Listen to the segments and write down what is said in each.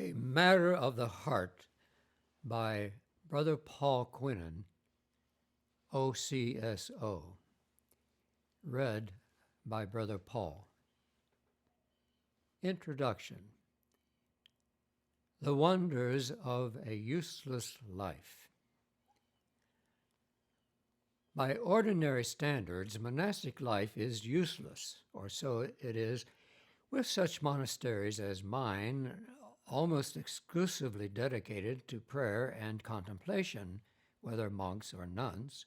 A Matter of the Heart by Brother Paul Quenon, OCSO. Read by Brother Paul. Introduction. The Wonders of a Useless Life. By ordinary standards, monastic life is useless, or so it is with such monasteries as mine, almost exclusively dedicated to prayer and contemplation, whether monks or nuns.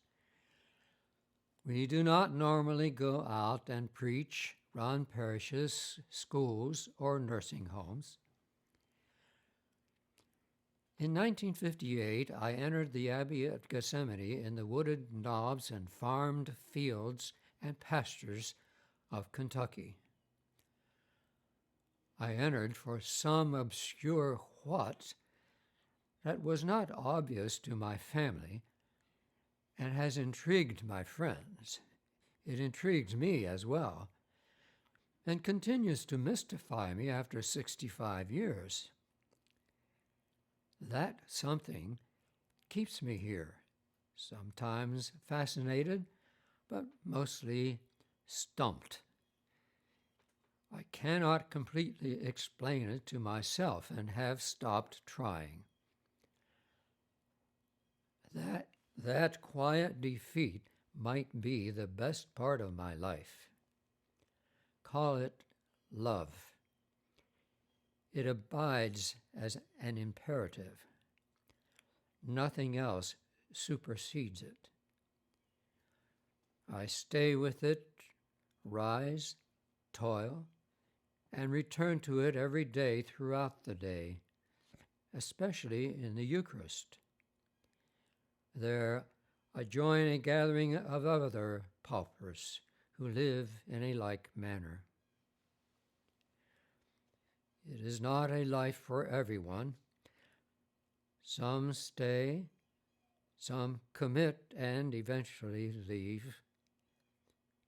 We do not normally go out and preach, run parishes, schools, or nursing homes. In 1958, I entered the Abbey at Gethsemani in the wooded knobs and farmed fields and pastures of Kentucky. I entered for some obscure what that was not obvious to my family and has intrigued my friends. It intrigued me as well and continues to mystify me after 65 years. That something keeps me here, sometimes fascinated, but mostly stumped. I cannot completely explain it to myself and have stopped trying. That quiet defeat might be the best part of my life. Call it love. It abides as an imperative. Nothing else supersedes it. I stay with it, rise, toil, and return to it every day throughout the day, especially in the Eucharist. There, I join a gathering of other paupers who live in a like manner. It is not a life for everyone. Some stay, some commit and eventually leave.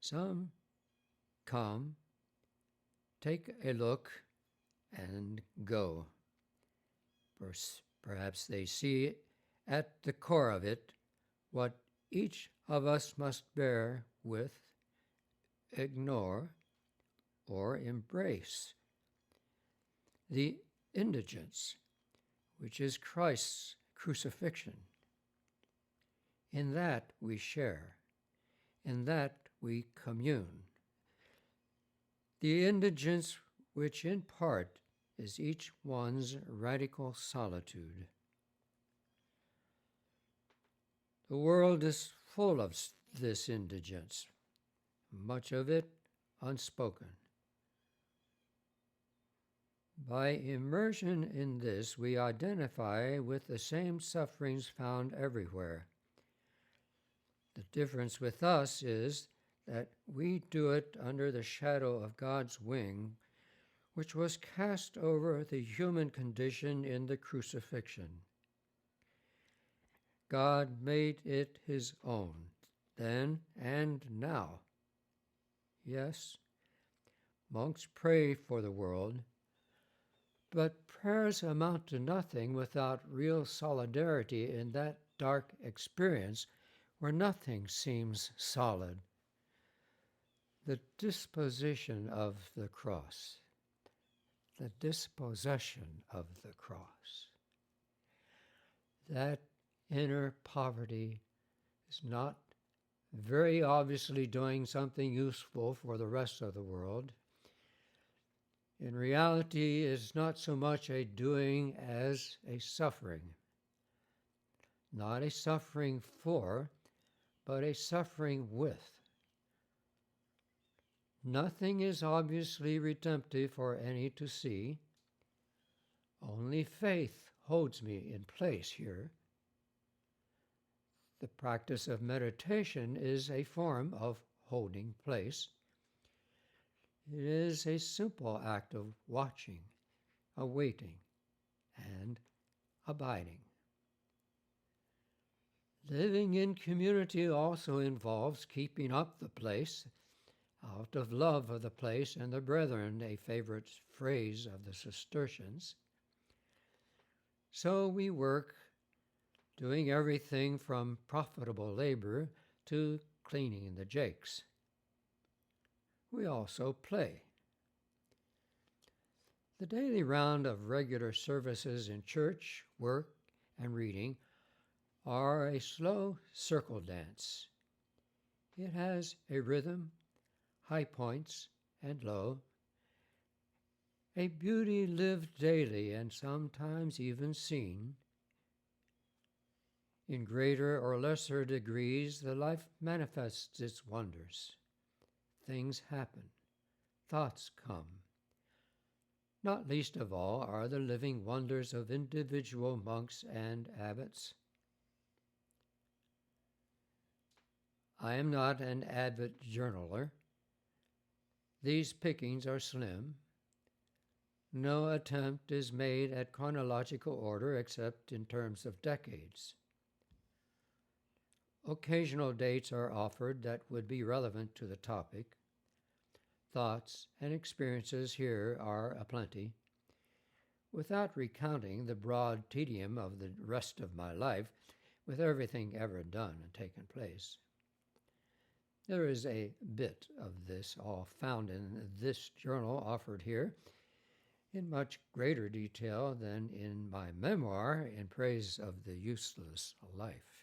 Some come, take a look, and go. Perhaps they see at the core of it what each of us must bear with, ignore, or embrace. The indigence, which is Christ's crucifixion. In that we share. In that we commune. The indigence which in part is each one's radical solitude. The world is full of this indigence, much of it unspoken. By immersion in this, we identify with the same sufferings found everywhere. The difference with us is that we do it under the shadow of God's wing, which was cast over the human condition in the crucifixion. God made it his own, then and now. Yes, monks pray for the world, but prayers amount to nothing without real solidarity in that dark experience where nothing seems solid. The disposition of the cross. The dispossession of the cross. That inner poverty is not very obviously doing something useful for the rest of the world. In reality, it's not so much a doing as a suffering. Not a suffering for, but a suffering with. Nothing is obviously redemptive for any to see. Only faith holds me in place here. The practice of meditation is a form of holding place. It is a simple act of watching, awaiting, and abiding. Living in community also involves keeping up the place, out of love of the place and the brethren, a favorite phrase of the Cistercians. So we work, doing everything from profitable labor to cleaning the jakes. We also play. The daily round of regular services in church, work, and reading are a slow circle dance. It has a rhythm, high points and low, a beauty lived daily and sometimes even seen. In greater or lesser degrees, the life manifests its wonders. Things happen, thoughts come. Not least of all are the living wonders of individual monks and abbots. I am not an avid journaler. These pickings are slim. No attempt is made at chronological order except in terms of decades. Occasional dates are offered that would be relevant to the topic. Thoughts and experiences here are aplenty. Without recounting the broad tedium of the rest of my life, with everything ever done and taken place. There is a bit of this all found in this journal offered here, in much greater detail than in my memoir in praise of the useless life.